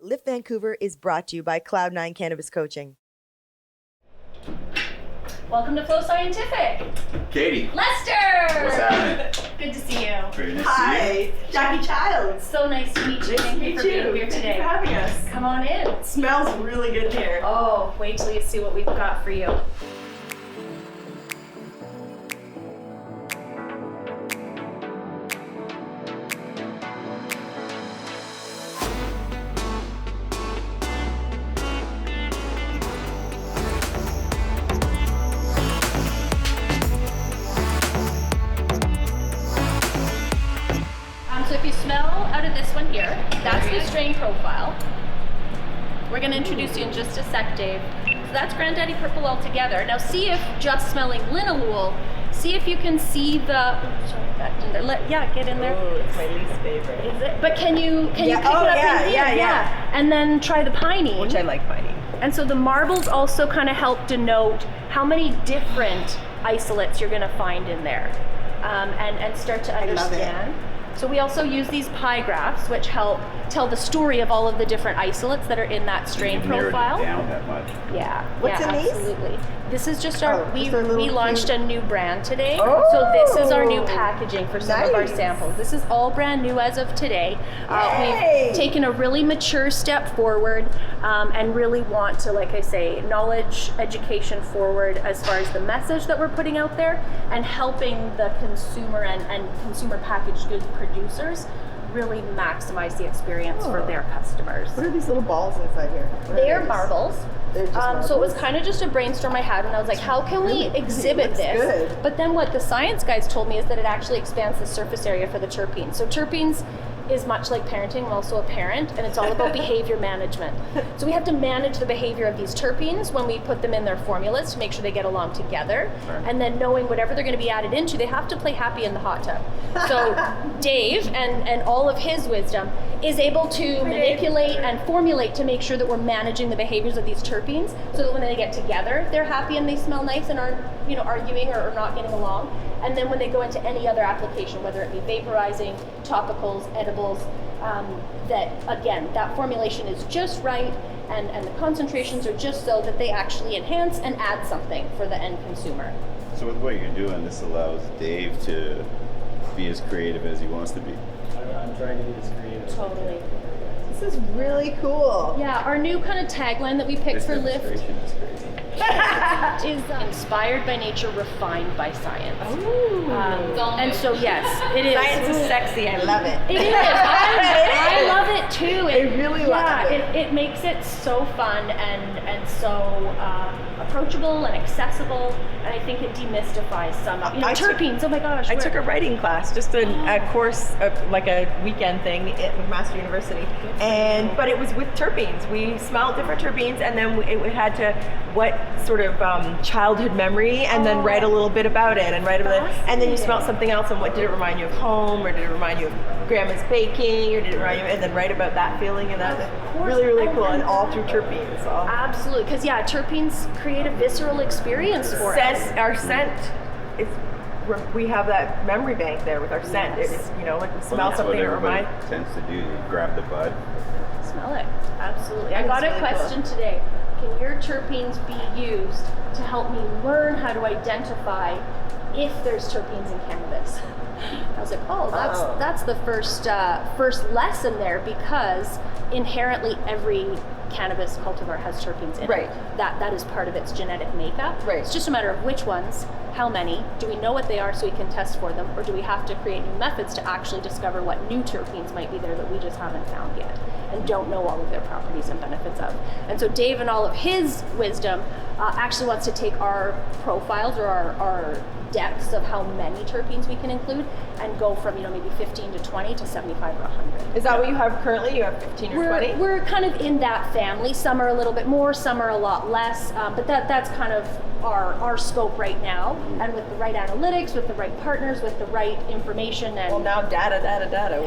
Lift Vancouver is brought to you by Cloud9 Cannabis Coaching. Welcome to Flow Scientific. Katie. Lester. What's happening? Good to see you. Very nice to see Hi, Jackie Childs. So nice to meet you. Thank you for being here Thank today. you for having us. Come on in. It smells really good here. Oh, wait till you see what we've got for you. So if you smell out of this one here, that's the strain profile. We're going to introduce you in just a sec, Dave. So that's Granddaddy Purple altogether. Now see if just smelling linalool, see if you can see the, sorry, back in there. Yeah, get in there. Oh, it's my least favorite. Is it? But can you pick it up in here? Yeah. And then try the pinene. Which I like pinene. And so the marbles also kind of help denote how many different isolates you're going to find in there, and start to understand. So we also use these pie graphs, which help tell the story of all of the different isolates that are in that strain profile. Narrowed it down that much. Yeah. What's in these? Absolutely. This is just our, we launched a new brand today. Oh. So this is our new packaging for some of our Nice. samples. This is all brand new as of today. Yay. We've taken a really mature step forward, and really want to, like I say, knowledge, education forward as far as the message that we're putting out there and helping the consumer and consumer packaged goods producers really maximize the experience for their customers. What are these little balls inside here? They are marbles. They're just So it was marbles? kind of just a brainstorm I had, and I was like, how can we exhibit looks this? good. But then what the science guys told me is that it actually expands the surface area for the terpenes. So terpenes is much like parenting. I'm also a parent, and it's all about behavior management. So we have to manage the behavior of these terpenes when we put them in their formulas to make sure they get along together. Right. And then knowing whatever they're going to be added into, they have to play happy in the hot tub. So Dave and all of his wisdom is able to manipulate and formulate to make sure that we're managing the behaviors of these terpenes so that when they get together, they're happy and they smell nice and aren't, arguing or not getting along. And then when they go into any other application, whether it be vaporizing, topicals, edibles, that formulation is just right and the concentrations are just so that they actually enhance and add something for the end consumer. So with what you're doing, this allows Dave to be as creative as he wants to be. I'm trying to be as creative. Totally. This is really cool. Yeah, our new kind of tagline that we picked This for Lift demonstration is crazy. is inspired by nature, refined by science. Ooh. And so yes, it is. Science is sexy. I love it. It is. I love it too. I really love it. It makes it so fun and so approachable and accessible, and I think it demystifies some of terpenes. Oh my gosh! I took a writing class, just a course, like a weekend thing at McMaster University, but it was with terpenes. We smelled different terpenes, and then it had to what sort of childhood memory, and then write a little bit about it, and and then you smelled something else, and what did it remind you of home, or did it remind you of grandma's baking, or did it remind you, and then write about that feeling and that. Really, really cool, and all through terpenes. So. Absolutely, because terpenes create a visceral experience for us. Our scent is. We have that memory bank there with our scent. It's, like we smell That's something what that everybody reminds. tends to do. You grab the bud. Smell it. Absolutely. I got a really question today. Can your terpenes be used to help me learn how to identify if there's terpenes in cannabis? I was like, that's the first lesson there, because inherently every cannabis cultivar has terpenes in it. That is part of its genetic makeup. Right. It's just a matter of which ones, how many, do we know what they are so we can test for them, or do we have to create new methods to actually discover what new terpenes might be there that we just haven't found yet and don't know all of their properties and benefits of. And so Dave, in all of his wisdom, actually wants to take our profiles or our depths of how many terpenes we can include and go from maybe 15 to 20 to 75 or 100. Is that what you have currently? You have 15 or 20? We're kind of in that family. Some are a little bit more, some are a lot less, but that's kind of our scope right now. And with the right analytics, with the right partners, with the right information, and now data,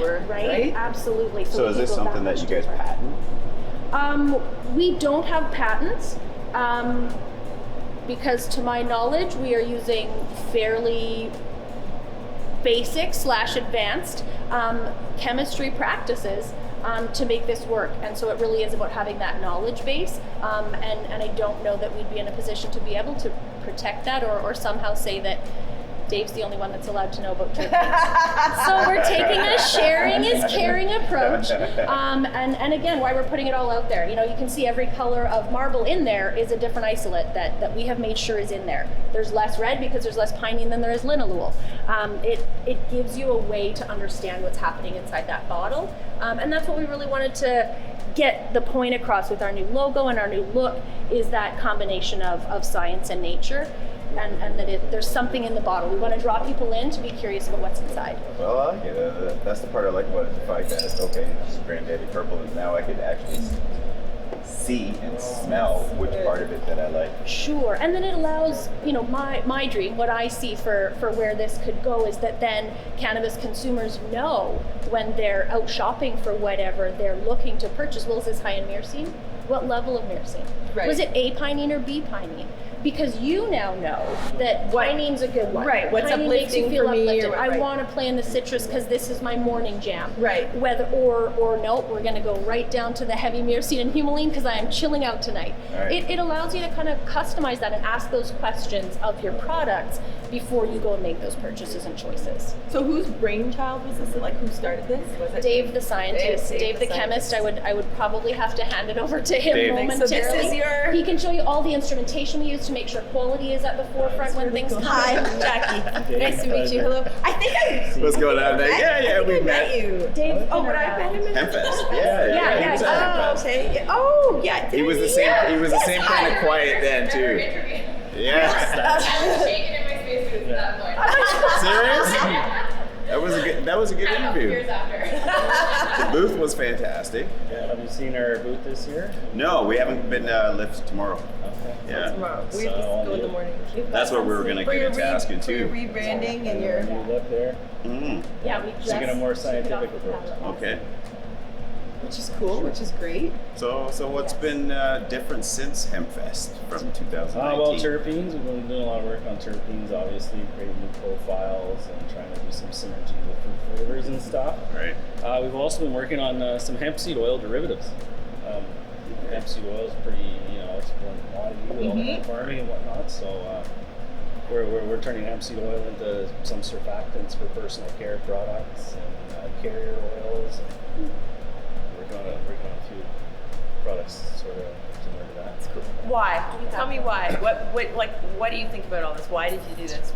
we're right? Absolutely. So is this something that you guys patent? We don't have patents. Because to my knowledge, we are using fairly basic / advanced chemistry practices to make this work. And so it really is about having that knowledge base. And I don't know that we'd be in a position to be able to protect that or somehow say that Dave's the only one that's allowed to know about terpenes. So we're taking a sharing is caring approach. And again, why we're putting it all out there. You know, you can see every color of marble in there is a different isolate that we have made sure is in there. There's less red because there's less pinene than there is linalool. It gives you a way to understand what's happening inside that bottle. And that's what we really wanted to get the point across with our new logo and our new look, is that combination of science and nature. And that there's something in the bottle. We want to draw people in to be curious about what's inside. Well, I like it. That's the part I like about it. The fact that, okay, it's granddaddy purple, and now I can actually see and smell which part of it that I like. Sure, and then it allows, you know, my dream, what I see for where this could go is that then cannabis consumers know when they're out shopping for whatever they're looking to purchase. Well, is this high in myrcene? What level of myrcene? Right. Was it A pinene or B pinene? Because you now know that pinene's a good one. Right, what's Pinene makes you uplifting feel for me, uplifted. or I right. want to play in the citrus because this is my morning jam. Right. Whether or no, we're going to go right down to the heavy myrcene and humulene because I am chilling out tonight. Right. It allows you to kind of customize that and ask those questions of your products before you go and make those purchases and choices. So whose brainchild was this? Like, who started this? Was it Dave the scientist, Dave the the chemist. I would probably have to hand it over to him Dave. momentarily. So this is your- He can show you all the instrumentation we use to make sure quality is at the forefront when things come Hi, in. I'm Jackie. Nice to meet you. Hello. I think I What's going on there? I we think I met. you. Dave, Oh, but I met him in Hempfest. Yeah, he was yeah. at Oh, Hempfest. okay. Yeah. Oh, yeah. He was the same. Yeah. He was the Yes, same kind of quiet then too. Yes. Shaking in my space at that point. Serious? That was a good interview. Years after. The booth was fantastic. Yeah, have you seen our booth this year? No, we haven't been lift tomorrow. Okay. Yeah, Tomorrow. We So, just go in the morning. that's what we were gonna For get your into asking for your too. rebranding and your. You live there? Mm, Yeah, we just Taking a more took it off scientific the approach. palette. okay. Which is cool, which is great. So what's been different since Hempfest from 2019? Well, terpenes. We've been doing a lot of work on terpenes, obviously, creating new profiles and trying to do some synergy with fruit flavors and stuff. Right. We've also been working on some hemp seed oil derivatives. Hemp seed oil is pretty, it's a growing commodity with all the hemp farming and whatnot. So we're turning hemp seed oil into some surfactants for personal care products and carrier oils. And working on a few products sort of similar to that. That's cool. Why? Tell me why. What do you think about all this? Why did you do this?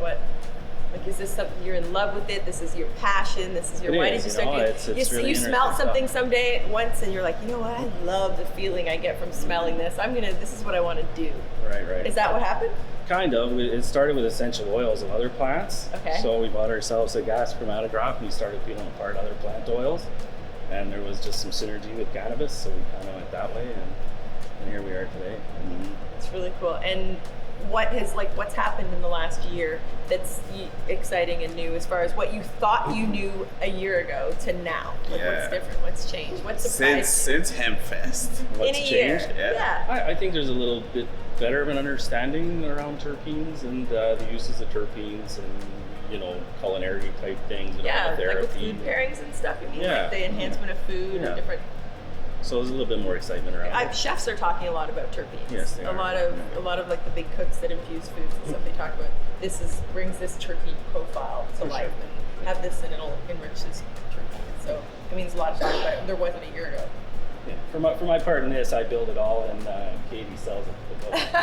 Is this something you're in love with it? This is your passion. This is your. It why is, did you start doing? it's You really you smelled interesting something stuff. someday once, and you're like, you know what? I love the feeling I get from smelling this. This is what I want to do. Right. Is that what happened? Kind of. It started with essential oils of other plants. Okay. So we bought ourselves a gas chromatograph and we started peeling apart other plant oils. And there was just some synergy with cannabis, so we kind of went that way, and here we are today. It's really cool. And what's happened in the last year that's exciting and new as far as what you thought you knew a year ago to now? Yeah. What's different? What's changed? What's surprised Since Hempfest. What's in a year? changed? Yeah. I think there's a little bit better of an understanding around terpenes and the uses of terpenes and culinary type things and Yeah, like with aromatherapy. food pairings and stuff. You mean Yeah. like the enhancement of food Yeah. and different. So there's a little bit more excitement around it. Chefs are talking a lot about terpenes. Yes, they a are. lot of like the big cooks that infuse foods and stuff. They talk about brings this terpene profile to life and have this and it'll enrich this terpene. So it means a lot to talk about. There wasn't a year ago. Yeah. For my part in this, I build it all, and Katie sells it to the public. I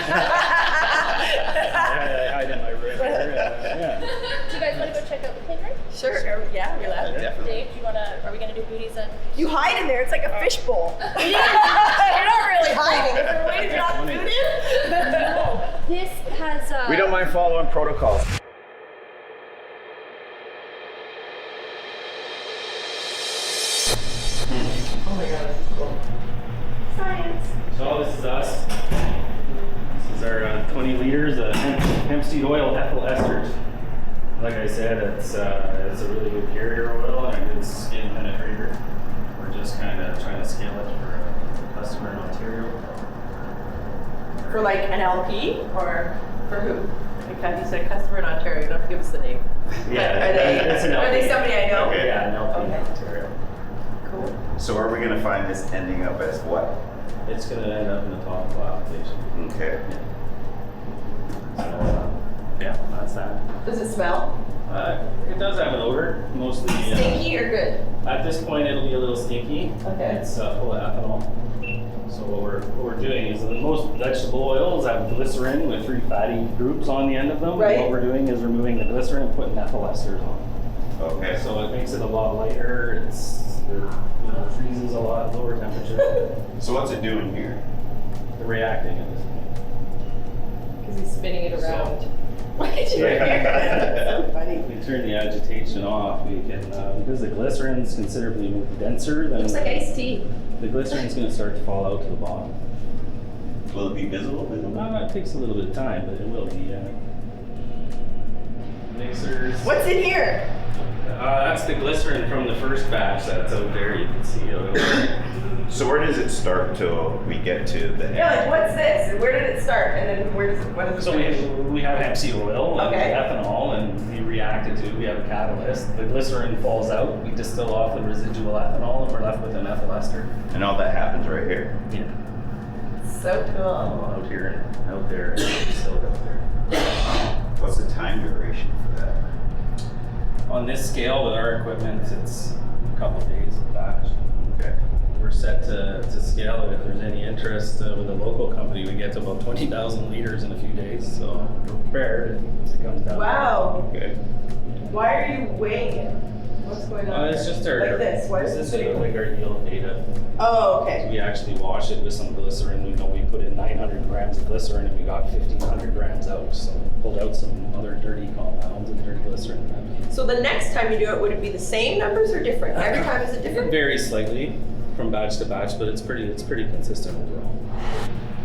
hide in my room here. Yeah. Do you guys want to go check out the clean room? Sure. Yeah, we left. Definitely. Dave, are we going to do booties and... You hide in there. It's like a fishbowl. You're not really hiding. Is there a way to drop food in? This has... We don't mind following protocols. Oh my god, this is cool. Science. So this is us. This is our 20 liters of hemp seed oil ethyl esters. Like I said, it's a really good carrier oil and a good skin penetrator. We're just kind of trying to scale it for a customer in Ontario. For like an LP or for who? Because you said customer in Ontario. You don't have to give us the name. Yeah, Are they it's an are LP. they somebody I know? Okay. Yeah, an LP Okay. in Ontario. Cool. So are we gonna find this ending up as what? It's going to end up in the topical application. Okay. So, yeah, that's that. Does it smell? It does have an odor, mostly. Stinky or good? At this point, it'll be a little stinky. Okay. It's full of ethanol. So what we're doing is most vegetable oils have glycerin with 3 fatty groups on the end of them. Right. And what we're doing is removing the glycerin and putting ethyl esters on. Okay. So it makes it a lot lighter. It freezes a lot lower temperature. So what's it doing here? They're reacting at this point. Because he's spinning it around. Look at you. Yeah. So funny. We turn the agitation off. We can because the glycerin is considerably denser than Looks like iced tea. the glycerin's going to start to fall out to the bottom. Will it be visible? It takes a little bit of time, but it will be. Mixers. What's in here? That's the glycerin from the first batch that's out there. You can see it. So where does it start till we get to the end? Yeah, like what's this? Where did it start? And then what does it So we have hemp seed oil and Okay. ethanol, and we react it to. We have a catalyst. The glycerin falls out. We distill off the residual ethanol, and we're left with an ethyl ester. And all that happens right here. Yeah. So cool. Out here, out there, and distilled out there. What's the time duration for that? On this scale with our equipment, it's a couple of days of batch. Okay. We're set to scale it. If there's any interest with a local company, we get to about 20,000 liters in a few days. So we're prepared if it comes down. Wow. Okay. Why are you weighing it? What's going on? It's just our Like this. What is this it? like our yield data. Oh, okay. We actually wash it with some glycerin. We know we put in 900 grams of glycerin and we got 1,500 grams out. So we pulled out some other dirty compounds and dirty glycerin. So the next time you do it, would it be the same numbers or different? Every time is it It different? varies slightly from batch to batch, but it's pretty consistent overall.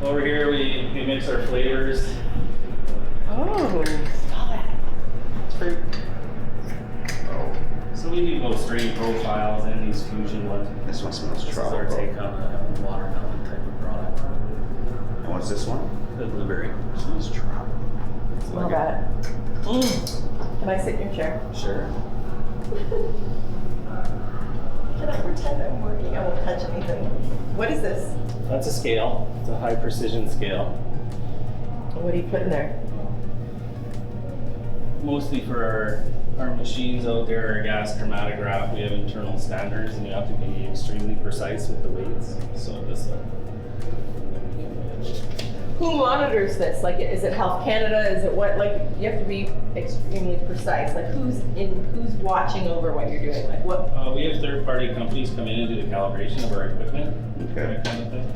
Over here we mix our flavors. Oh, smell that. It's fruit. Oh, So we do both strain profiles and these fusion ones. this one smells This is our tropical. take on a watermelon type of product. And what's this one? The blueberry. It smells tropical. Smell that. Can I sit in your chair? Sure. Can I pretend I'm working? I won't touch anything. What is this? That's a scale. It's a high precision scale. What do you put in there? Mostly for our machines out there, our gas chromatograph, we have internal standards and you have to be extremely precise with the weights. So this Who monitors this? Like, is it Health Canada? Is it what? Like, you have to be extremely precise. Like, who's watching over what you're doing? Like, what? we have third-party companies come in and do the calibration of our equipment, Okay. that kind of thing.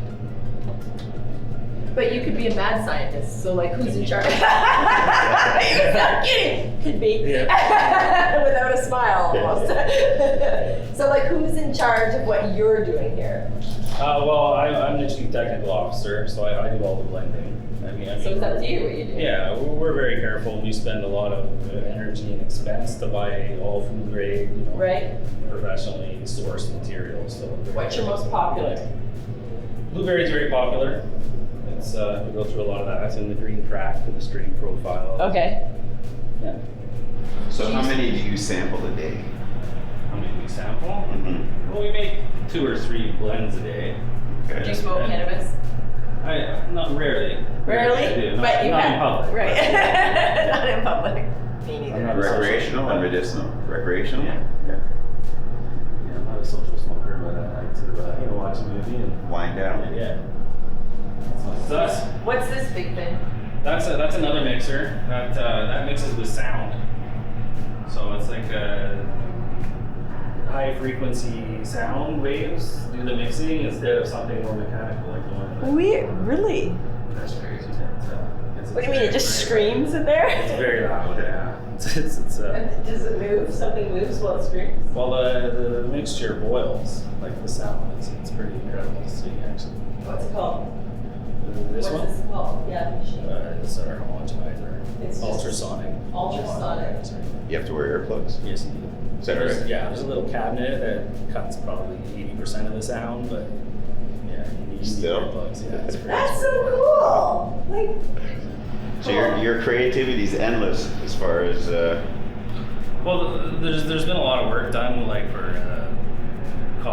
But you could be a mad scientist. So, like, who's in charge? You're not kidding. Could be. Without a smile, almost. So, like, who's in charge of what you're doing here? Well, I'm the chief technical officer, so I do all the blending. So it's up to you what you do. Yeah, we're very careful. We spend a lot of energy and expense to buy all food grade, Right? professionally sourced materials. So What's your most popular? Blueberry is very popular. It's we go through a lot of that. It's in the green track for the strain profile. Okay. Yeah. So how many do you sample a day? How many we sample? Mm-hmm. Well, we make 2 or 3 blends a day. Okay. Do you smoke cannabis? Not rarely. Rarely? I do. But you not have. in public. Right. Not in public. Me neither. I'm not Recreational and medicinal. Recreational? Yeah. Yeah. Yeah, I'm not a social smoker, but I like to watch a movie and Wind down. yeah. So What's this big thing? that's another mixer that mixes with sound. So it's like high frequency sound waves do the mixing instead of something more mechanical like the one. Weird. Really? That's crazy. What do you mean? It just screams in there? It's very loud. Yeah. It's And does it move? Something moves while it screams? well the mixture boils like the sound. It's pretty incredible to see actually. What's it called? This What's one. this called? Yeah, the machine. It's our homogenizer. It's just ultrasonic. ultrasonic. That's right. You have to wear earplugs. Yes, indeed. Is that There's- right? Yeah, there's a little cabinet that cuts probably 80% of the sound, but yeah, you need Still? earplugs. Yeah, it's pretty. That's so cool. Like, So your creativity is endless as far as Well, there's been a lot of work done like for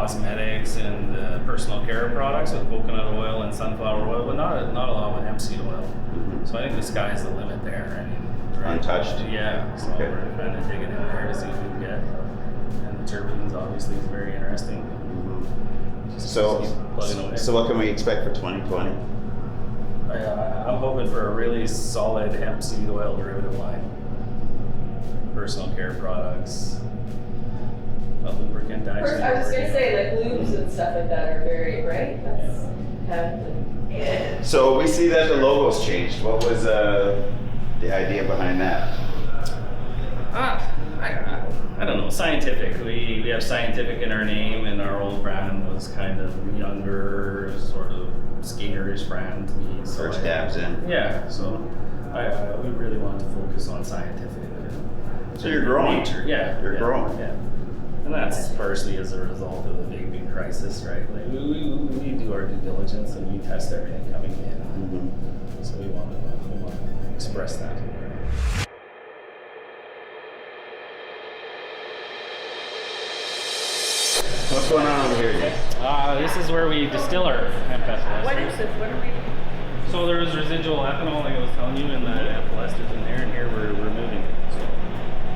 cosmetics and personal care products with coconut oil and sunflower oil, but not a lot with hemp seed oil. So I think the sky's the limit there. I mean, Untouched. Yeah. So Okay. we're kind of digging in there to see what we can get. And the terpenes obviously is very interesting. Just keep plugging away. So what can we expect for 2020? I'm hoping for a really solid hemp seed oil derivative line. Personal care products, a lubricant actually. I was gonna say, like lubes and stuff like that are very, right? That's hemp. So we see that the logo's changed. What was the idea behind that? I don't know, scientific. We have scientific in our name, and our old brand was kind of younger, sort of skaterish brand to me. So First dabs in. Yeah, so we really want to focus on scientific. So you're growing. Nature. Yeah, You're growing. Yeah, and that's partially as a result of the vaping crisis, right? Like we do our due diligence and we test everything coming in. So we want to express that. What's going on over here, Jay? This is where we distill our hemp esters. What is this? What are we? So there's residual ethanol, like I was telling you, and the hemp esters in there, and here we're removing it. So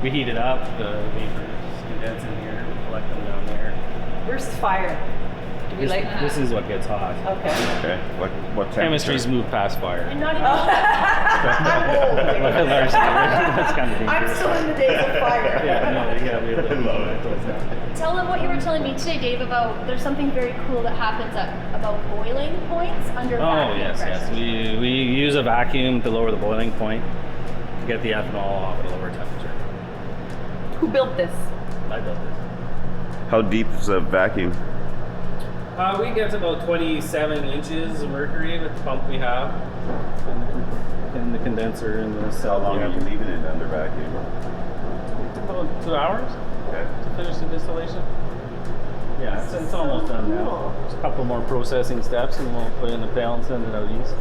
we heat it up, the vapors condense in here, we collect them down there. Where's the fire? Do we like? This is what gets hot. Okay. Okay. What Chemistry's move past fire. And not even Largely, that's kind of I'm dangerous. still in the days of fire. Yeah, no, you gotta be a little bit. tell them what you were telling me today, Dave, about there's something very cool that happens at about boiling points under Oh, vacuum yes, pressure. yes. We use a vacuum to lower the boiling point to get the ethanol off at a lower temperature. Who built this? I built this. How deep is a vacuum? We get to about 27 inches of mercury with the pump we have in the condenser and the How cell. long are you leaving it under vacuum? About 2 hours Okay. to finish the distillation. Yeah, it's almost done now. Just a couple more processing steps and we'll put it in the pail and send it out east.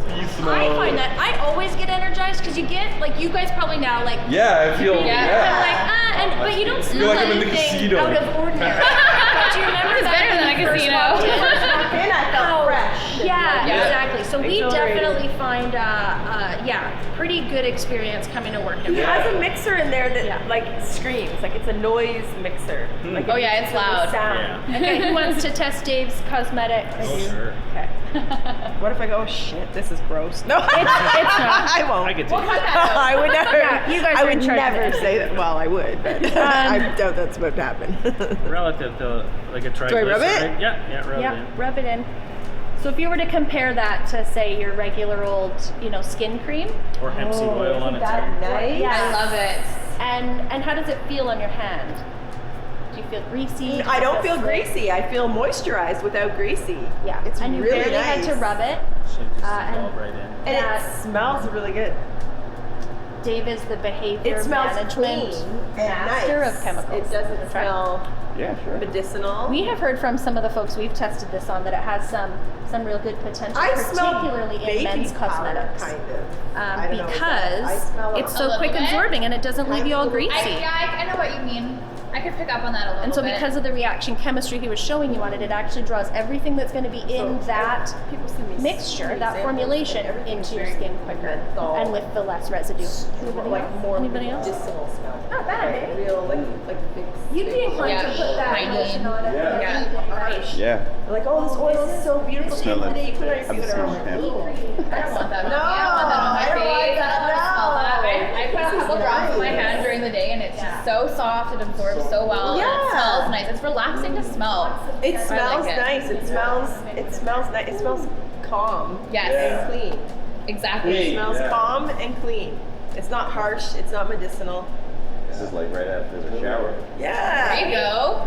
I find that I always get energized because you get, like, you guys probably now, like, Yeah, I feel. but you don't smell like I'm in the anything casino. out of ordinary. But do you remember It's that better when than you a first casino. walked in? And I felt fresh. Yeah, Yeah. exactly. So we Exhilarated. definitely find, pretty good experience coming to work. He has a mixer in there that Yeah. like screams, like it's a noise mixer. Like Oh, it yeah, makes it's a loud. Sound. Yeah. Okay, who wants to test Dave's cosmetics? Oh, sure. Okay. What if I go, oh shit, this is gross? No, It's not. I won't. I could We'll take cut it. that out. I would never. Yeah, you guys I are would in charge of never it. say that. Well, I would, but I doubt that's what happened. Relative to like a triglyceride. I rub it? Yeah, rub it Yeah, in. rub it in. So if you were to compare that to, say, your regular old, skin cream, Or hemp seed oil on its own. Nice. Yeah. I love it. and how does it feel on your hand? Do you feel greasy? I don't feel slick? greasy. I feel moisturized without greasy. Yeah, it's and you really barely nice. had to rub it. Should just and- melt right in. And That- it smells really good. Dave is the behavior It smells management clean and master nice. of chemicals. It doesn't That's right. smell Yeah, sure. medicinal. We have heard from some of the folks we've tested this on that it has some real good potential, I smell particularly in baking men's powder, cosmetics. kind of. I don't know, is that- I Because smell it's A so little quick bit? absorbing and it doesn't leave you all greasy. I know what you mean. I could pick up on that a little And so bit. because of the reaction chemistry he was showing you on it, it actually draws everything that's going to be in that people send me mixture, that examples, formulation, and everything's into your very skin quicker menthol. and with the less residue. Anybody like else? more Anybody else? medicinal smell. Not bad, like, eh? real like big. You'd be inclined Yeah. to put that Piney. lotion on it. Yeah. Yeah. Like, oh, this oil is so beautiful. Smell it. You put it Have on the your smell face. of hemp. I don't want that on me. No, I don't want that on my I don't want face. that, I don't want to smell no. that. I put a This is couple drops in my nice. hand during the day and it's just so soft. It absorbs so well. And Yeah. it smells nice. It's relaxing to smell. It I smells like it. nice. It smells nice. It smells calm. Yes. And clean. Exactly. It smells Yeah. calm and clean. It's not harsh. It's not medicinal. This is like right after the shower. Yeah. There you go.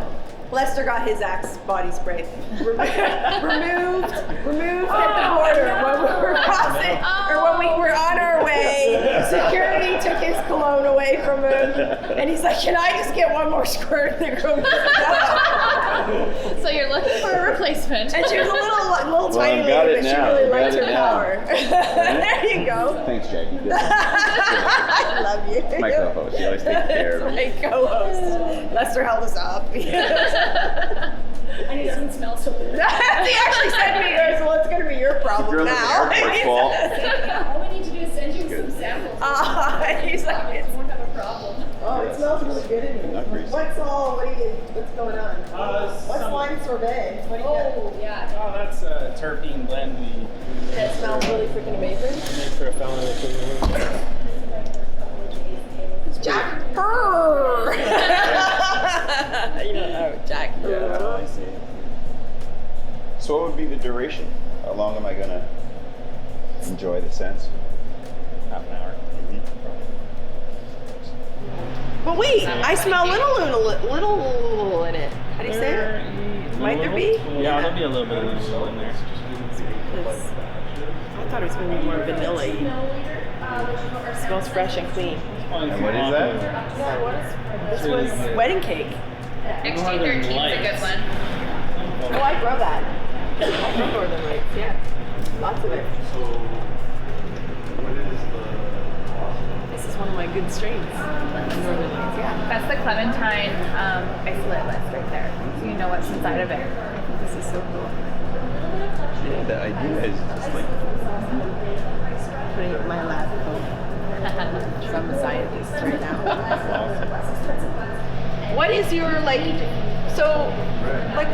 Lester got his Axe body spray removed at the border when we were crossing, or when we were on our way. Security took his cologne away from him, and he's like, "Can I just get one more squirt?" And the girl was like, "No." So you're looking for a replacement. And she was a little tiny I've got lady, it but she now. really I've liked got her it now. power. There you go. Thanks, Jackie. Good. I love you. My co-host. She always takes care of me. My co-host. Lester held us up. And he doesn't smell so good. He actually said to me, guys, well, it's going to be your problem You're now. the airport's fault. All we need to do is send you some samples. He's like, You won't have a problem. oh, it smells really good in here. Not greasy. What's going on? What's lime sorbet? What do you got? Oh, yeah. Oh, that's a terpene blend we That smells really freaking amazing. make for a felon equivalent. Jack Purr! You know, Jack Purr. Yeah, I see. So what would be the duration? How long am I gonna enjoy the scents? Half an hour. But wait, I smell little in it. How do you say it? Might there be? Yeah, there'll be a little bit of little in there. I thought it was going to be more vanilla-y. Smells fresh and clean. And what is that? Yeah, what is? This was wedding cake. XG13 is a good one. Oh, I grow that. I grow Northern Lights, yeah. Lots of it. This is one of my good strains. Northern Lights, yeah. That's the Clementine isolate list right there. So you know what's inside of it. This is so cool. Yeah, the idea is just like Putting it in my lab coat. So I'm a scientist right now. What is your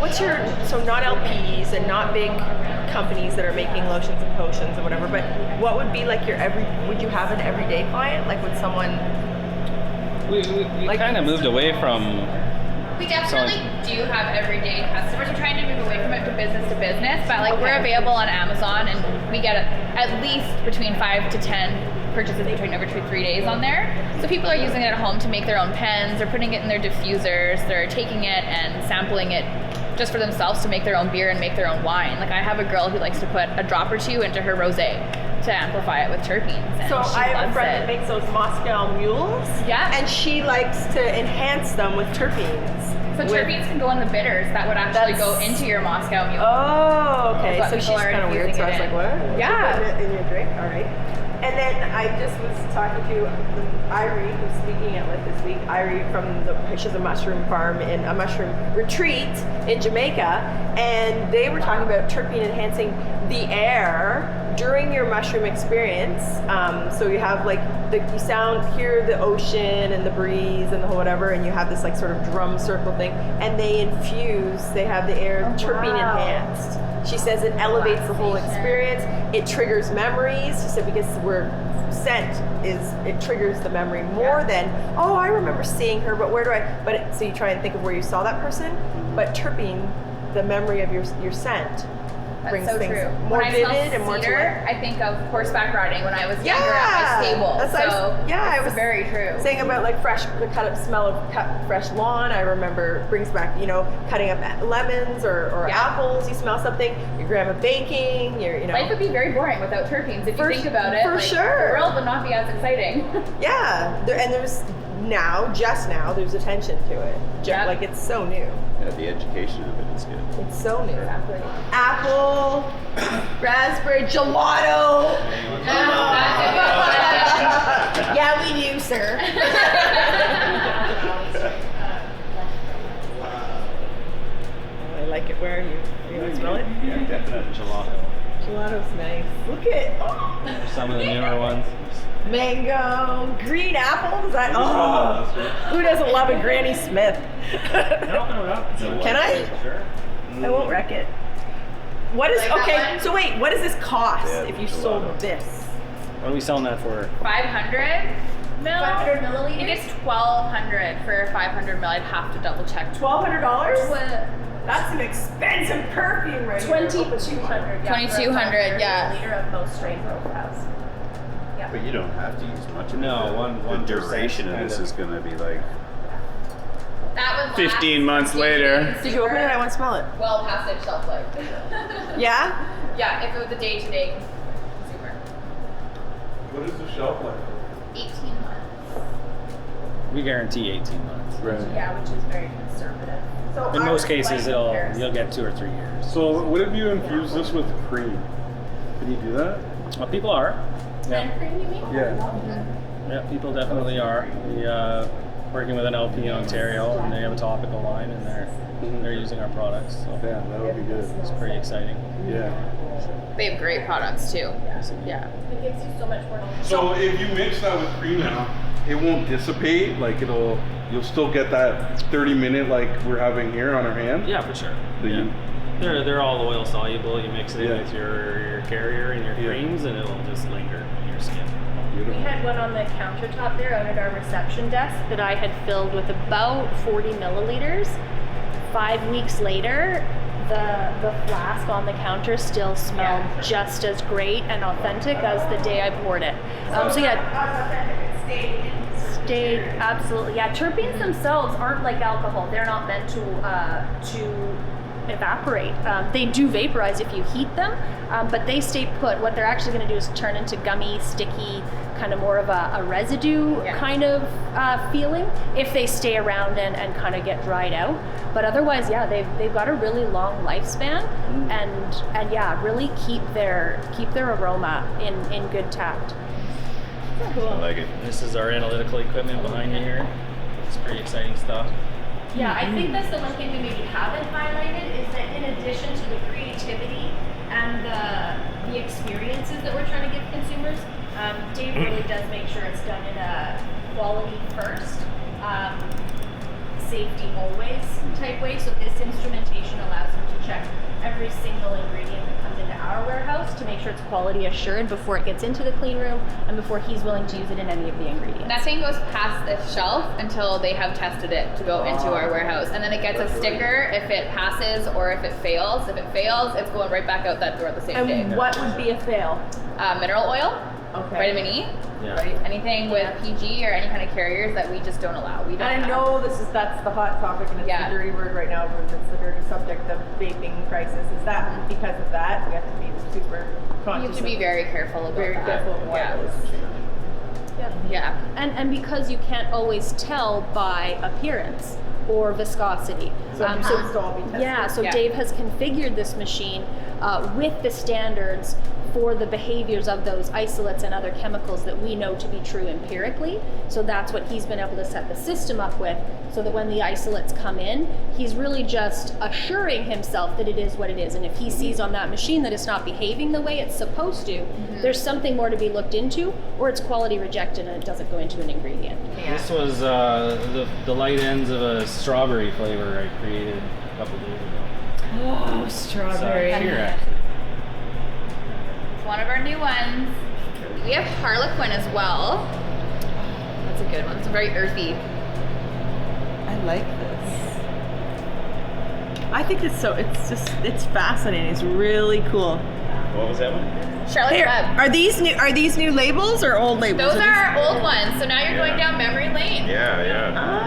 what's your, so not LPs and not big companies that are making lotions and potions and whatever, but what would be like would you have an everyday client? Like would someone, We Like- kind of moved away from. We definitely do have everyday customers. We're trying to move away from it to business, but like we're available on Amazon and we get at least between 5 to 10 purchases between over 2 to 3 days on there. So people are using it at home to make their own pens, they're putting it in their diffusers, they're taking it and sampling it just for themselves to make their own beer and make their own wine. Like I have a girl who likes to put a drop or two into her rosé to amplify it with terpenes. And so she I have a loves friend that it. makes those Moscow mules. Yeah. And she likes to enhance them with terpenes. So terpenes can go in the bitters that would actually go into your Moscow mule. Oh, okay. But So people she's are kind of weird. So I was infusing like, it what? Yeah. You're putting it in your drink? All right. And then I just was talking to Irie, who's speaking at Lit this week. Irie she has a mushroom farm in a mushroom retreat in Jamaica, and they were talking about terpene enhancing the air during your mushroom experience. So you have hear the ocean and the breeze and the whole whatever, and you have this like sort of drum circle thing, and they have the air terpene enhanced. She says it elevates the whole experience. It triggers memories. She said because it triggers the memory more than, oh, I remember seeing her, but where do I? So you try and think of where you saw that person, but terpene, the memory of your scent, brings That's so things true. more When I vivid smell and more to cedar, life. I think of horseback riding when I was younger at my stable. That's what I was very true. saying about like the smell of cut fresh lawn. I remember brings back, cutting up lemons or apples. You smell something. Your grandma baking. Life would be very boring without terpenes if you think about it. For sure. The world would not be as exciting. Yeah, and there's there's attention to it. Yep. Like it's so new. yeah, the education of it is good. It's so new. Exactly. Apple, raspberry gelato. Yeah, we do, sir. I like it. Where are you? You want to smell it? Yeah, definitely. Gelato. Gelato's nice. Look at Some of the newer ones. mango, green apple. Is that? Oh, who doesn't love a Granny Smith? Can I? Sure. I won't wreck it. What is Like that okay? one? So wait, what does this cost Yeah, if you gelato. sold this? What are we selling that for? 500 mil? 500 I think milliliters? it's 1,200 for 500 mil. I'd have to double check. $1,200? That's an expensive perfume, right? 2,200. 2,200, yeah. Liter of most strain profiles. But you don't have to use much of it. No, one The duration of kind this of. is going to be like That would 15 months later. Did you open it? I want to smell it. Well past its shelf life. Yeah. Yeah, if it was a day-to-day consumer. What is the shelf life? 18 months. We guarantee 18 months. Right. Yeah, which is very conservative. So In I most was cases, like- you'll get 2 or 3 years. So what if you infuse this with cream? Can you do that? Well, people are. Hand Yeah, cream, you mean? Yeah. yeah, people definitely are. We working with an LP in Ontario, and they have a topical line, and they're they're using our products. So Yeah, that would be good. it's pretty exciting. Yeah. They have great products too. Yeah. It gives you so much more knowledge. So if you mix that with cream now, it won't dissipate. Like you'll still get that 30-minute like we're having here on our hand. Yeah, for sure. The- Yeah. They're all oil soluble. You mix it in Yeah. with your carrier and your creams, and it'll just linger in your skin. We had one on the countertop there out at our reception desk that I had filled with about 40 milliliters. 5 weeks later, the flask on the counter still smelled just as great and authentic as the day I poured it. So yeah, stayed absolutely. Yeah, terpenes themselves aren't like alcohol. They're not meant to evaporate. They do vaporize if you heat them, but they stay put. What they're actually going to do is turn into gummy, sticky, kind of more of a residue kind of feeling if they stay around and kind of get dried out. But otherwise, yeah, they've got a really long lifespan, and yeah, really keep their aroma in good tact. I like it. This is our analytical equipment behind you here. It's pretty exciting stuff. Yeah, I think that's the one thing we maybe haven't highlighted is that in addition to the creativity and the experiences that we're trying to give consumers, Dave really does make sure it's done in a quality first, safety always type way. So this instrumentation allows him to check every single ingredient that comes into our warehouse to make sure it's quality assured before it gets into the clean room and before he's willing to use it in any of the ingredients. Nothing goes past this shelf until they have tested it to go into our warehouse. And then it gets a sticker if it passes or if it fails. If it fails, it's going right back out that door the same day. And what would be a fail? Mineral oil, vitamin E, Yeah. anything with PG or any kind of carriers that we just don't allow. We don't And I know that's the hot topic and it's the dirty word right now, but it's the dirty subject of vaping crisis. Is that because of that? We have to be super conscious. You have to be very careful about very that. careful of what Yeah. is. Yeah. And because you can't always tell by appearance or viscosity. So it has to all be tested. Yeah, so Yeah. Dave has configured this machine with the standards for the behaviors of those isolates and other chemicals that we know to be true empirically. So that's what he's been able to set the system up with, so that when the isolates come in, he's really just assuring himself that it is what it is. And if he sees on that machine that it's not behaving the way it's supposed to, there's something more to be looked into, or it's quality rejected and it doesn't go into an ingredient. This was the light ends of a strawberry flavor I created a couple days ago. Oh, It's, strawberry. here actually. It's one of our new ones. We have Harlequin as well. That's a good one. It's very earthy. I like this. I think it's fascinating. It's really cool. What was that one? Charlotte's Web. Are these new labels or old labels? Those are our old ones. So now you're going down memory lane. Yeah.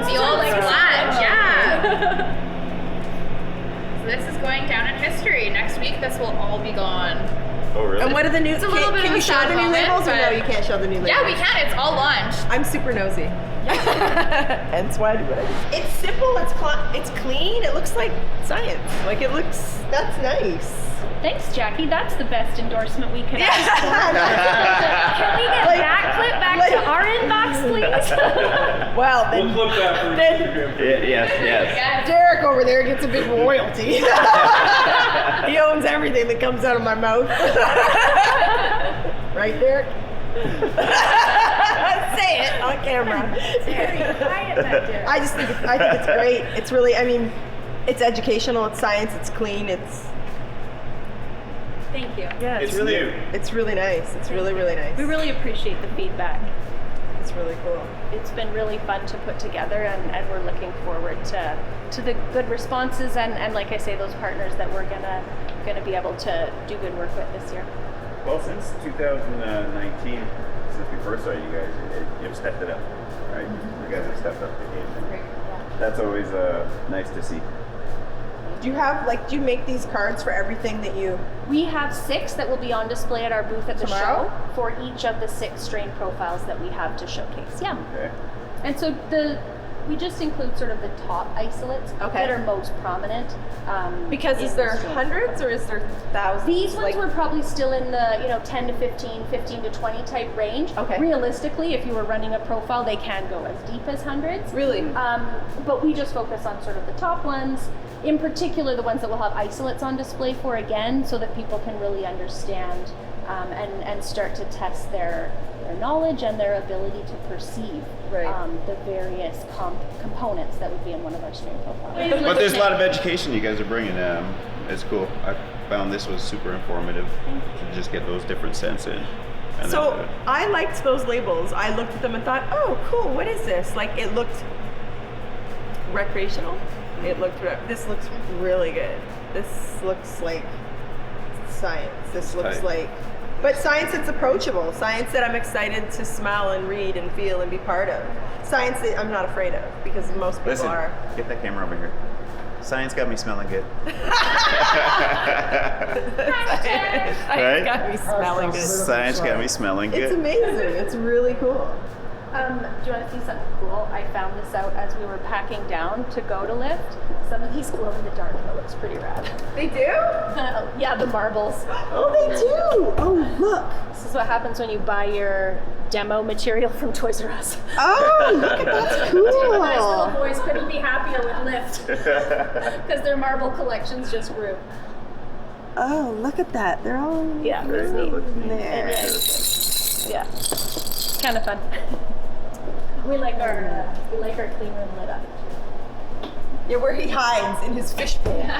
The old flat, yeah. So this is going down in history. Next week, this will all be gone. Oh, really? And what are the new? It's a little bit Can of you a show sad the new moment, labels or no? but- You can't show the new labels. Yeah, we can. It's all launched. I'm super nosy. Hence why I do it. It's simple. It's clean. It looks like science. Like it looks. That's nice. Thanks, Jackie. That's the best endorsement we could ask for. Can we get that clip back to our inbox, please? Well, We'll then clip that for Instagram. Yes. Derek over there gets a big royalty. He owns everything that comes out of my mouth. Right, Derek? Say it on camera. I just think it's great. It's really, I mean, it's educational. It's science. It's clean. It's Thank you. yeah. It's really, new. It's really nice. It's really nice. We really appreciate the feedback. It's really cool. It's been really fun to put together, and we're looking forward to the good responses and like I say, those partners that we're gonna be able to do good work with this year. Well, since 2019, since we first saw you guys, you've stepped it up, right? You guys have stepped up the game. That's always nice to see. Do you make these cards for everything that you? We have 6 that will be on display at our booth at the Tomorrow? show for each of the 6 strain profiles that we have to showcase. Yeah. Okay. And so we just include sort of the top isolates that are most prominent. Because is in there the strain. hundreds or is there thousands? These ones were probably still in the 10 to 15, 15 to 20 type range. Okay. Realistically, if you were running a profile, they can go as deep as hundreds. Really? But we just focus on sort of the top ones. in particular the ones that we'll have isolates on display for again, so that people can really understand and start to test their knowledge and their ability to perceive the various components that would be in one of our strain profiles. But there's a lot of education you guys are bringing. It's cool. I found this was super informative to just get those different scents in. And So I liked those labels. I looked at them and thought, oh, cool, what is this? Like, it looked recreational. This looks really good. This looks like science. This looks Tight. like, but science that's approachable. Science that I'm excited to smell and read and feel and be part of. Science that I'm not afraid of, because most people listen, are. get that camera over here. Science got me smelling good. Science got me smelling good. Science got me smelling good. It's amazing. It's really cool. Do you want to see something cool? I found this out as we were packing down to go to lift. Some of these glow in the dark, and it looks pretty rad. They do? Yeah, the marbles. Oh, they do. Oh, look. This is what happens when you buy your demo material from Toys R Us. Oh, look at that's cool. Nice little boys couldn't be happier with lift because their marble collections just grew. Oh, look at that. They're all Yeah, it's neat. there. Yeah, kind of fun. We like our clean room lit up. Yeah, where he hides in his fishbowl. Really?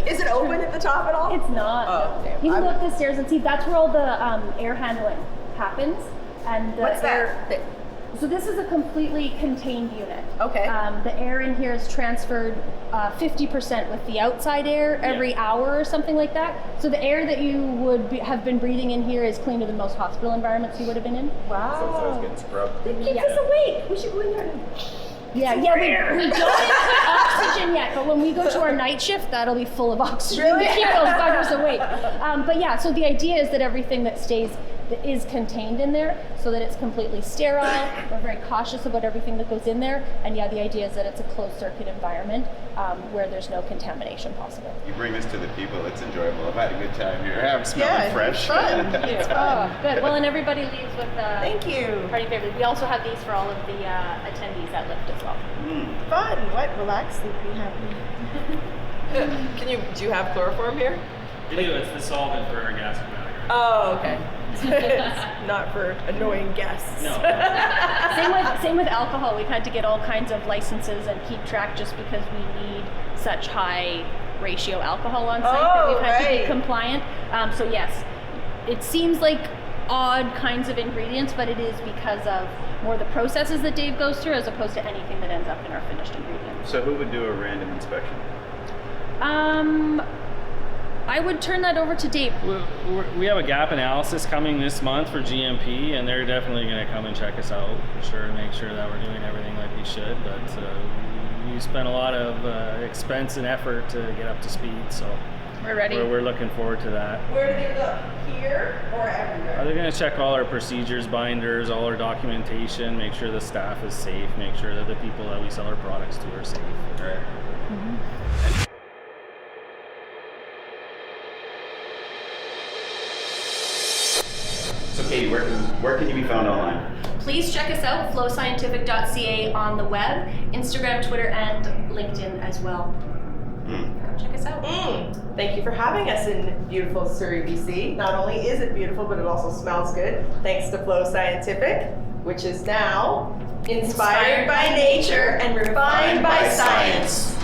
Is it open at the top at all? It's not. Oh, damn. You can go up the stairs and see. That's where all the air handling happens. And the What's air, that? So this is a completely contained unit. Okay. The air in here is transferred 50% with the outside air every hour or something like that. So the air that you would have been breathing in here is cleaner than most hospital environments you would have been in. Wow. So it's getting scrubbed. It keeps us awake. We should go in there. Yeah, we don't have oxygen yet, but when we go to our night shift, that'll be full of oxygen to keep those buggers awake. But yeah, so the idea is that everything that is contained in there, so that it's completely sterile. We're very cautious about everything that goes in there, and yeah, the idea is that it's a closed circuit environment where there's no contamination possible. You bring this to the people. It's enjoyable. I've had a good time here. I'm smelling fresh. It's fun. Oh, good. Well, and everybody leaves with Thank you. party favorites. We also have these for all of the attendees at Lift as well. Fun. What? Relax, sleepy, happy. Do you have chloroform here? We do. It's the solvent for our gas chromatograph. Oh, okay. Not for annoying guests. No. Same with alcohol. We've had to get all kinds of licenses and keep track just because we need such high ratio alcohol on site that we've had to be compliant. So yes, it seems like odd kinds of ingredients, but it is because of more the processes that Dave goes through as opposed to anything that ends up in our finished ingredients. So who would do a random inspection? I would turn that over to Dave. We have a gap analysis coming this month for GMP, and they're definitely going to come and check us out for sure to make sure that we're doing everything like we should. But we spent a lot of expense and effort to get up to speed, so We're ready. we're looking forward to that. Where do they look? Here or everywhere? They're going to check all our procedures, binders, all our documentation, make sure the staff is safe, make sure that the people that we sell our products to are safe. Right. So Katie, where can you be found online? Please check us out, flowscientific.ca on the web, Instagram, Twitter, and LinkedIn as well. Come check us out. Thank you for having us in beautiful Surrey, BC. Not only is it beautiful, but it also smells good. Thanks to Flow Scientific, which is now inspired by nature and refined by science.